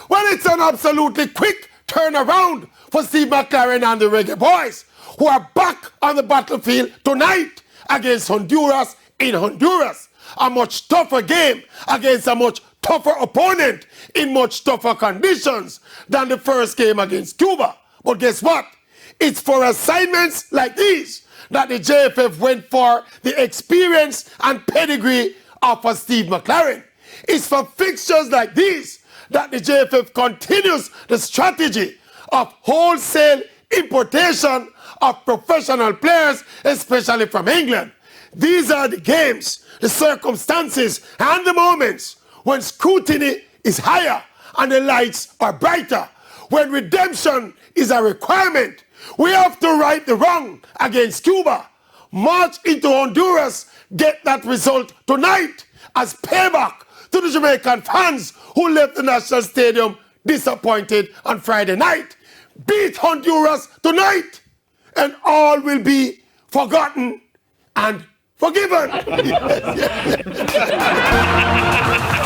Well, it's an absolutely quick turnaround for Steve McClaren and the Reggae Boyz, who are back on the battlefield tonight against Honduras in Honduras. A much tougher game against a much tougher opponent in much tougher conditions than the first game against Cuba. But guess what? It's for assignments like these that the JFF went for the experience and pedigree of a Steve McClaren. It's for fixtures like these that the JFF continues the strategy of wholesale importation of professional players, especially from England. These are the games, the circumstances, and the moments when scrutiny is higher and the lights are brighter. When redemption is a requirement, we have to right the wrong against Cuba. March into Honduras, get that result tonight as payback to the Jamaican fans who left the National Stadium disappointed on Friday night. Beat Honduras tonight, and all will be forgotten and forgiven. Yes, yes.